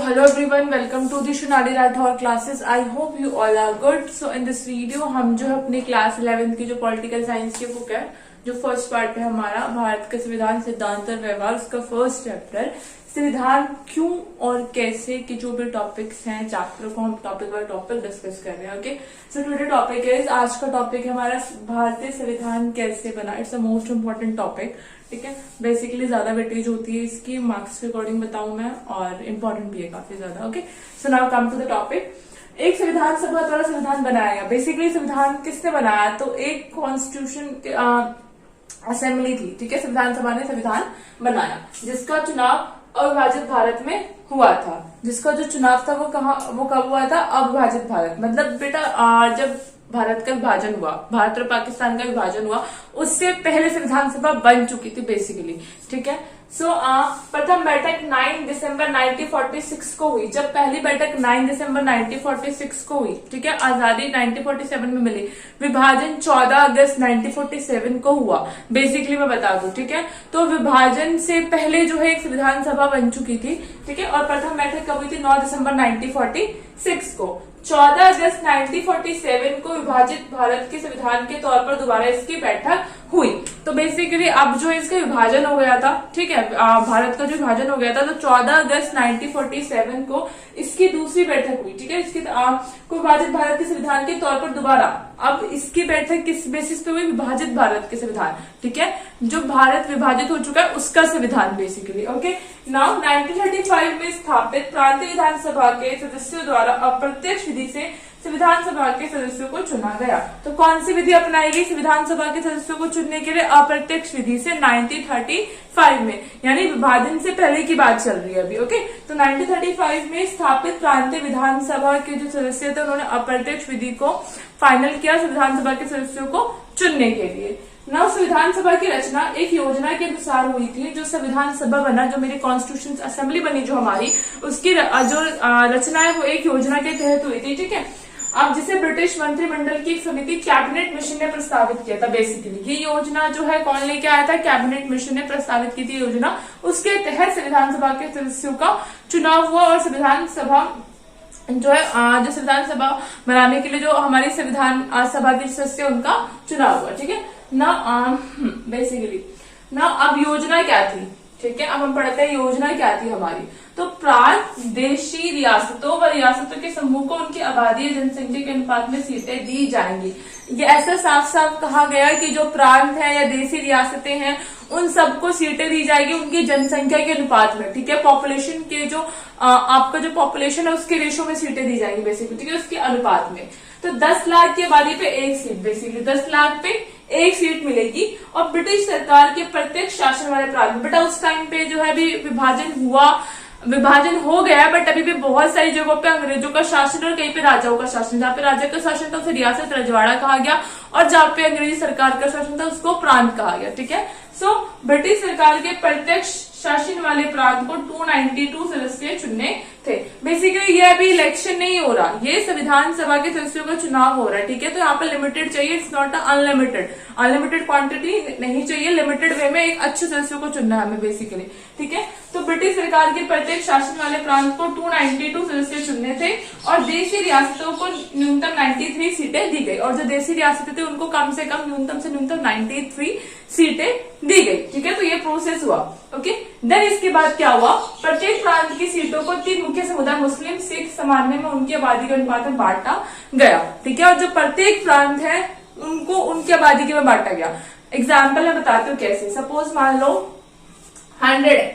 hello everyone, welcome to the Shunali Rathore classes. I hope you all are good. So in this video हम जो है अपनी class 11th की जो political science की book है, जो फर्स्ट पार्ट है हमारा भारत का संविधान सिद्धांत और व्यवहार, उसका फर्स्ट चैप्टर संविधान क्यों और कैसे के जो भी टॉपिक्स हैं चैप्टर को हम टॉपिक बाय टॉपिक डिस्कस कर रहे हैं. Okay, so today topic is, आज का टॉपिक है हमारा भारतीय संविधान कैसे बना. It's the most important topic. ठीक है, बेसिकली ज्यादा वेटेज होती है इसकी, मार्क्स के अकॉर्डिंग बताऊं मैं, और इम्पोर्टेंट भी है काफी ज्यादा. Okay, so now come to the topic. एक संविधान सभा द्वारा संविधान बनाया गया. बेसिकली संविधान किसने बनाया, तो एक कॉन्स्टिट्यूशन असेंबली थी. ठीक है, संविधान सभा ने संविधान बनाया जिसका चुनाव अविभाजित भारत में हुआ था. जिसका जो चुनाव था वो कब हुआ था, अविभाजित भारत. मतलब बेटा जब भारत का विभाजन हुआ, भारत और पाकिस्तान का विभाजन हुआ, उससे पहले संविधान सभा बन चुकी थी बेसिकली. ठीक है, सो प्रथम बैठक 9 दिसंबर 1946 को हुई. जब पहली बैठक 9 दिसंबर 1946 को हुई, ठीक है, आजादी 1947 में मिली, विभाजन 14 अगस्त 1947 को हुआ. बेसिकली मैं बता दूं. ठीक है, तो विभाजन से पहले जो है एक संविधान सभा बन चुकी थी. ठीक है, और प्रथम बैठक कब हुई थी, 9 दिसंबर 1946 को. 14 अगस्त 1947 को विभाजित भारत के संविधान के तौर पर दोबारा इसकी बैठक हुई. तो बेसिकली अब जो इसका विभाजन हो गया था, ठीक है, भारत का जो विभाजन हो गया था, तो 14 अगस्त 1947 को इसकी दूसरी बैठक हुई. ठीक है, इसकी को विभाजित भारत के संविधान के तौर पर दोबारा. अब इसकी बैठक किस बेसिस पे हुई, विभाजित भारत के संविधान. ठीक है, जो भारत विभाजित हो चुका है उसका संविधान बेसिकली. ओके, नाउ 1935 में स्थापित प्रांतीय विधानसभा के सदस्यों द्वारा अप्रत्यक्ष विधि से संविधान सभा के सदस्यों को चुना गया. तो कौन सी विधि अपनाई गई संविधान सभा के सदस्यों को चुनने के लिए, अप्रत्यक्ष विधि से 1935 में, यानी विभाजन से पहले की बात चल रही है अभी. ओके, तो 1935 में स्थापित प्रांतीय विधानसभा के जो सदस्य थे उन्होंने अप्रत्यक्ष विधि को फाइनल किया संविधान सभा के सदस्यों को चुनने के लिए. नव संविधान सभा की रचना एक योजना के अनुसार हुई थी. जो संविधान सभा बना, जो मेरी कॉन्स्टिट्यूशन असेंबली बनी जो हमारी, उसकी जो रचना है वो एक योजना के तहत हुई थी. ठीक है, अब जिसे ब्रिटिश मंत्रिमंडल की एक समिति कैबिनेट मिशन ने प्रस्तावित किया था. बेसिकली ये योजना जो है कौन लेके आया था, कैबिनेट मिशन ने प्रस्तावित की थी योजना. उसके तहत संविधान सभा के सदस्यों का चुनाव हुआ और संविधान सभा जो है जो संविधान सभा बनाने के लिए जो हमारी संविधान सभा के सदस्य उनका चुनाव हुआ. ठीक है ना, बेसिकली ना अब योजना क्या थी. ठीक है, अब हम पढ़ते हैं योजना क्या थी हमारी. तो प्रांत, देशी रियासतों व रियासतों के समूह को उनकी आबादी या जनसंख्या के अनुपात में सीटें दी जाएंगी. ये ऐसा साफ साफ कहा गया कि जो प्रांत है या देशी रियासतें हैं उन सबको सीटें दी जाएगी उनकी जनसंख्या के अनुपात में. ठीक है, पॉपुलेशन के जो आपका जो पॉपुलेशन है उसके रेशो में सीटें दी जाएंगी बेसिकली. ठीक है, उसके अनुपात में. तो 10 लाख की आबादी पे एक सीट, बेसिकली 10 लाख पे एक सीट मिलेगी. और ब्रिटिश सरकार के प्रत्येक शासन वाले प्रांत में, बेटा उस टाइम पे जो है अभी विभाजन हो गया, बट अभी भी बहुत सारी जगहों पे अंग्रेजों का शासन और कहीं पे राजाओं का शासन. जहाँ पे राजा का शासन था उसे रियासत रजवाड़ा कहा गया, और जहाँ पे अंग्रेजी सरकार का शासन था उसको प्रांत कहा गया. ठीक है, सो ब्रिटिश सरकार के प्रत्यक्ष शासन वाले प्रांत को 292 सदस्य चुनने थे. बेसिकली ये अभी इलेक्शन नहीं हो रहा, ये संविधान सभा के सदस्यों का चुनाव हो रहा है. ठीक है, तो यहाँ पे लिमिटेड चाहिए, इट्स नॉट अनलिमिटेड क्वांटिटी नहीं चाहिए, लिमिटेड वे में एक अच्छे सदस्यों को चुनना है हमें बेसिकली. ठीक है, तो ब्रिटिश सरकार के प्रत्येक शासन वाले प्रांत को 292 सदस्य चुनने थे और देशी रियासतों को न्यूनतम 93 सीटें दी गई. और जो देशी रियासतें थी उनको कम से कम न्यूनतम से न्यूनतम 93 सीटें दी गई. ठीक है, तो ये प्रोसेस हुआ. ओके, देन इसके बाद क्या हुआ, प्रत्येक प्रांत की सीटों को 3 मुख्य समुदाय मुस्लिम, सिख समान्य में उनकी आबादी के अनुपात में बांटा गया. ठीक है, और जो प्रत्येक प्रांत है उनको उनकी आबादी के में बांटा गया. एग्जाम्पल मैं बताती हूँ कैसे. सपोज मान लो 100 है.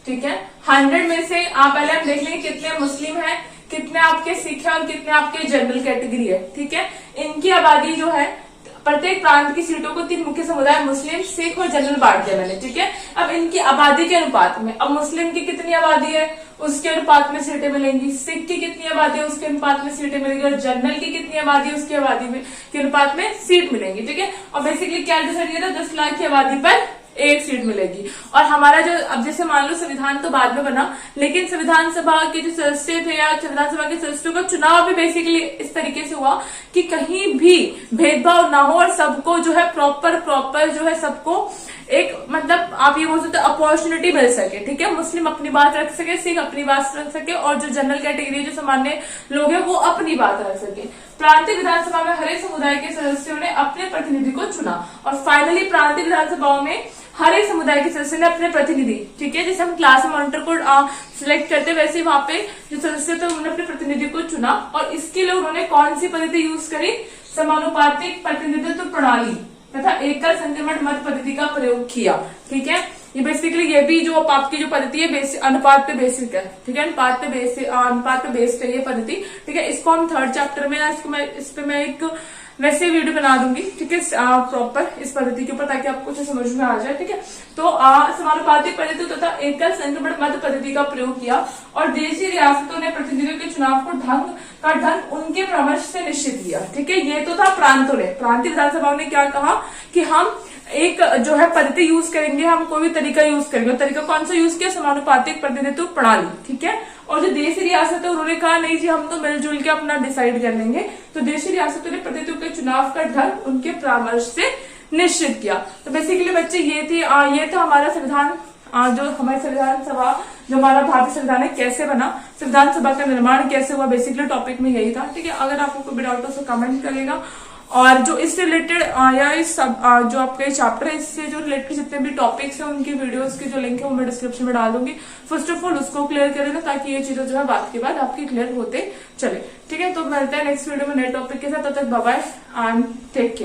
ठीक है, 100 में से आप पहले हम देख लेंगे कितने मुस्लिम हैं, कितने आपके सिख हैं और कितने आपके जनरल कैटेगरी है. ठीक है, इनकी आबादी जो है प्रत्येक प्रांत की सीटों को 3 मुख्य समुदाय मुस्लिम, सिख और जनरल बांट दिया मैंने. ठीक है, अब इनकी आबादी के अनुपात में, अब मुस्लिम की कितनी आबादी है उसके अनुपात में सीटें मिलेंगी, सिख की कितनी आबादी है उसके अनुपात में सीटें मिलेंगी, और जनरल की कितनी आबादी है उसकी आबादी में के अनुपात में सीट मिलेंगी. ठीक है, और बेसिकली क्या डिसाइड किया था, 10 लाख की आबादी पर एक सीट मिलेगी. और हमारा जो अब जैसे मान लो संविधान तो बाद में बना, लेकिन संविधान सभा के जो सदस्य थे या संविधान सभा के सदस्यों का चुनाव भी बेसिकली इस तरीके से हुआ कि कहीं भी भेदभाव ना हो और सबको जो है प्रॉपर जो है सबको एक मतलब आप ये बोल सकते हो अपॉर्चुनिटी मिल सके, ठीक है, मुस्लिम अपनी बात रख सके, सिख अपनी बात रख सके और जो जनरल कैटेगरी जो सामान्य लोग हैं वो अपनी बात रख सके। प्रांतीय विधानसभा में हर एक समुदाय के सदस्यों ने अपने प्रतिनिधि को चुना और फाइनली प्रांतीय विधानसभाओं में हर एक समुदाय के सदस्य ने अपने प्रतिनिधि, ठीक है, जैसे हम क्लास मॉनिटर को सिलेक्ट करते वैसे वहां पे जो सदस्य थे उन्होंने अपने प्रतिनिधि को चुना और इसके लिए उन्होंने कौन सी पद्धति यूज करी, समानुपातिक प्रतिनिधित्व प्रणाली तथा एकल संक्रमण मत पद्धति का प्रयोग किया, ठीक है। ये बेसिकली ये भी जो आपकी जो पद्धति है अनुपात पे बेसिक है, ठीक है, अनुपात पे बेस्ड है ये पद्धति, ठीक है। इसको हम थर्ड चैप्टर में इस पे मैं एक वैसे वीडियो बना दूंगी, ठीक है, प्रॉपर इस पद्धति के ऊपर, ताकि आपको कुछ समझ में आ जाए, ठीक है। तो समानुपातिक पद्धति तथा एकल संक्रमण मत पद्धति का प्रयोग किया और देशी रियासतों ने प्रतिनिधियों के चुनाव को ढंग उनके परामर्श से निश्चित किया, ठीक है। ये तो था प्रांतों ने, प्रांतीय विधानसभाओं ने क्या कहा कि हम एक जो है पद्धति यूज करेंगे, हम कोई भी तरीका यूज करेंगे, तरीका कौन सा यूज किया, समानुपातिक प्रतिनिधित्व प्रणाली, ठीक है। और जो देशी रियासत है उन्होंने कहा नहीं जी हम तो मिलजुल के अपना डिसाइड कर लेंगे, तो देशी रियासतों ने प्रतिनिधियों के चुनाव का ढंग उनके परामर्श से निश्चित किया। तो बेसिकली बच्चे ये था हमारा संविधान, जो हमारी संविधान सभा, जो हमारा भारतीय संविधान है कैसे बना, संविधान सभा का निर्माण कैसे हुआ, बेसिकली टॉपिक में यही था, ठीक है। अगर आपको कोई भी डाउट हो तो कमेंट करेगा और जो इससे रिलेटेड या इस सब जो आपके चैप्टर है इससे जो रिलेटेड जितने भी टॉपिक्स हैं उनकी वीडियोस की जो लिंक है वो मैं डिस्क्रिप्शन में डाल दूंगी। फर्स्ट ऑफ ऑल उसको क्लियर कर लेना ताकि ये चीजें जो है बात के बाद आपकी क्लियर होते चले, ठीक है। तो मिलते हैं नेक्स्ट वीडियो में नए टॉपिक के साथ, तब तक bye bye and take care.